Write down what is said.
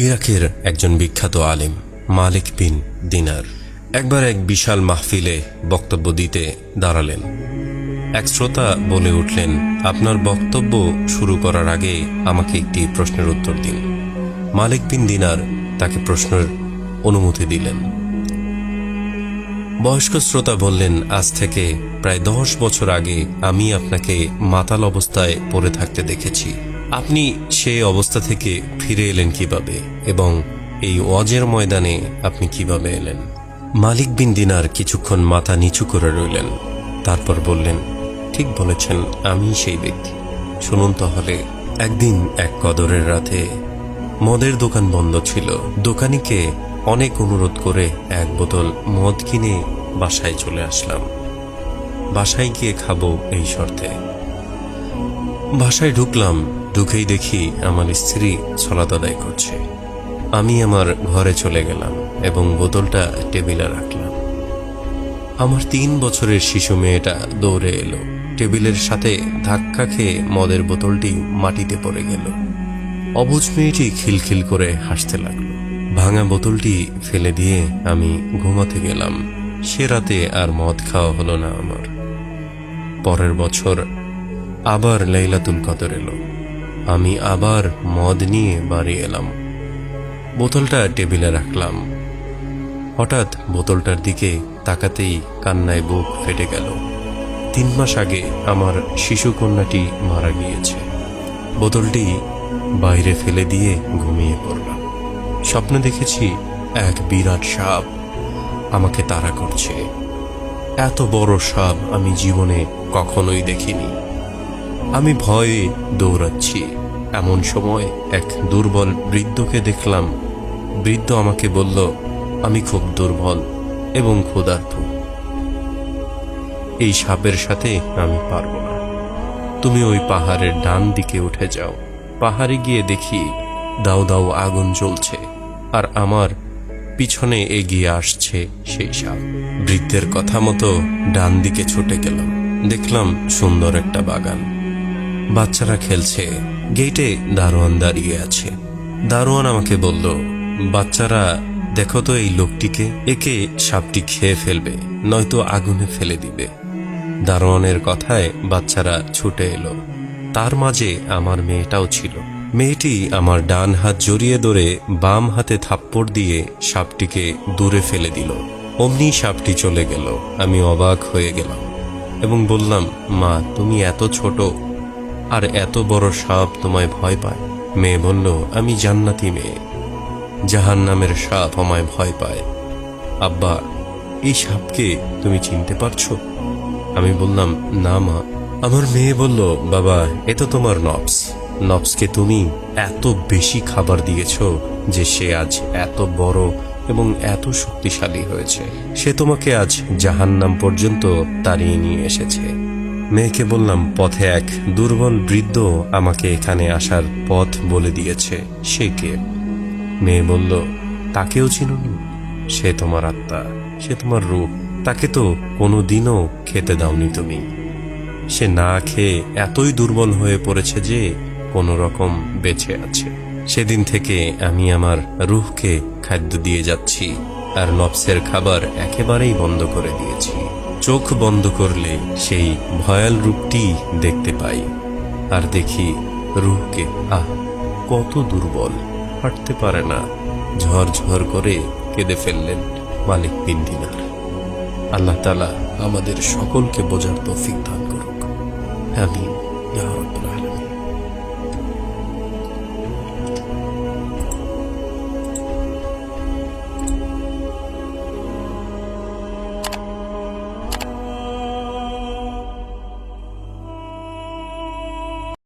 ইরাকের একজন বিখ্যাত আলেম মালিক বিন দিনার একবার এক বিশাল মাহফিলে বক্তব্য দিতে দাঁড়ালেন। এক শ্রোতা বলে উঠলেন, আপনার বক্তব্য শুরু করার আগে আমাকে একটি প্রশ্নের উত্তর দিন। মালিক বিন দিনার তাকে প্রশ্নের অনুমতি দিলেন। বয়স্ক শ্রোতা বললেন, আজ থেকে প্রায় 10 বছর আগে আমি আপনাকে মাতাল অবস্থায় পড়ে থাকতে দেখেছি। আপনি সেই অবস্থা থেকে ফিরে এলেন কিভাবে এবং এই ওয়াজের ময়দানে আপনি কিভাবে এলেন? মালিক বিন দিনার কিছুক্ষণ মাথা নিচু করে রইলেন, তারপর বললেন, ঠিক বলেছেন, আমি সেই ব্যক্তি। শুনুন তাহলে। একদিন এক কদরের রাতে মদের দোকান বন্ধ ছিল। দোকানিকে অনেক অনুরোধ করে এক বোতল মদ কিনে বাসায় চলে আসলাম। বাসায় গিয়ে খাবো এই শর্তে। বাসায় ঢুকলাম, ঢুকেই দেখি আমার স্ত্রী সালাত আদায় করছে। আমি আমার ঘরে চলে গেলাম এবং বোতলটা টেবিলে রাখলাম। আমার 3 বছরের শিশু মেয়েটা দৌড়ে এলো। টেবিলের সাথে ধাক্কা খেয়ে মদের বোতলটি মাটিতে পড়ে গেল। অবুঝ মেয়েটি খিলখিল করে হাসতে লাগলো। ভাঙা বোতলটি ফেলে দিয়ে আমি ঘুমাতে গেলাম। সে রাতে আর মদ খাওয়া হলো না আমার। পরের বছর আবার লাইলাতুল কদর এলো। আমি আবার মদ নিয়ে বাড়ি এলাম। বোতলটা টেবিলে রাখলাম। হঠাৎ বোতলটার দিকে তাকাতেই কান্নায় বুক ফেটে গেল। 3 মাস আগে আমার শিশু কন্যাটি মারা গিয়েছে। বোতলটি বাইরে ফেলে দিয়ে ঘুমিয়ে পড়লাম। স্বপ্নে দেখেছি এক বিরাট সাপ আমাকে তাড়া করছে। এত বড় সাপ আমি জীবনে কখনোই দেখিনি। আমি ভয়ে দৌড়াচ্ছি। এমন সময় এক দুর্বল বৃদ্ধকে দেখলাম। বৃদ্ধ আমাকে বলল, আমি খুব দুর্বল এবং ক্ষুধার্ত। এই সাপের সাথে আমি পারবো না। তুমি ওই পাহাড়ের ডান দিকে উঠে যাও। পাহাড়ে গিয়ে দেখি দাউ দাউ আগুন জ্বলছে আর আমার পিছনে এগিয়ে আসছে সেই সাপ। বৃদ্ধের কথা মতো ডান দিকে ছুটে গেলাম। দেখলাম সুন্দর একটা বাগান। বাচ্চারা খেলছে। গেটে দারোয়ান দাঁড়িয়ে আছে। দারোয়ান আমাকে বলল, বাচ্চারা দেখো তো এই লোকটিকে, একে সাপটি খেয়ে ফেলবে, নয়তো আগুনে ফেলে দিবে। দারোয়ানের কথায় বাচ্চারা ছুটে এলো। তার মাঝে আমার মেয়েটাও ছিল। মেয়েটি আমার ডান হাত জড়িয়ে ধরে বাম হাতে থাপ্পড় দিয়ে সাপটিকে দূরে ফেলে দিল। অমনি সাপটি চলে গেল। আমি অবাক হয়ে গেলাম এবং বললাম, মা, তুমি এত ছোট আর এত বড় সাপ তোমায় ভয় পায়? মেয়ে বলল, আমি জান্নাতি মেয়ে, জাহান্নামের সাপ আমায় ভয় পায়। আব্বা, এই সাপকে তুমি চিনতে পারছো? আমি বললাম, না মা। আমার মেয়ে বলল, বাবা, এ তো তোমার নফস। নফসকে তুমি এত বেশি খাবার দিয়েছ যে সে আজ এত বড় এবং এত শক্তিশালী হয়েছে। সে তোমাকে আজ জাহান্নাম পর্যন্ত তাড়িয়ে নিয়ে এসেছে। মেয়েকে বললাম, পথে এক দুর্বল বৃদ্ধ আমাকে এখানে আসার পথ বলে দিয়েছে। সে কে? মেয়ে বলল, তাকেও চিনুনি? সে তোমার আত্মা, সে তোমার রূহ। তাকে তো কোনোদিনও খেতে দাওনি তুমি। সে না খেয়ে এতই দুর্বল হয়ে পড়েছে যে কোনো রকম বেঁচে আছে। সেদিন থেকে আমি আমার রূহকে খাদ্য দিয়ে যাচ্ছি আর নফসের খাবার একেবারেই বন্ধ করে দিয়েছি। চোখ বন্ধ করলে সেই ভয়াল রূপটি দেখতে পাই আর দেখি রূহকে, কত দুর্বল, হাঁটতে পারে না। ঝরঝর করে কেঁদে ফেললেন মালিক বিন দিনার। আল্লাহ তাআলা আমাদের সকলকে বোঝার তৌফিক দান করুক। আমিন ইয়া রাব্বাল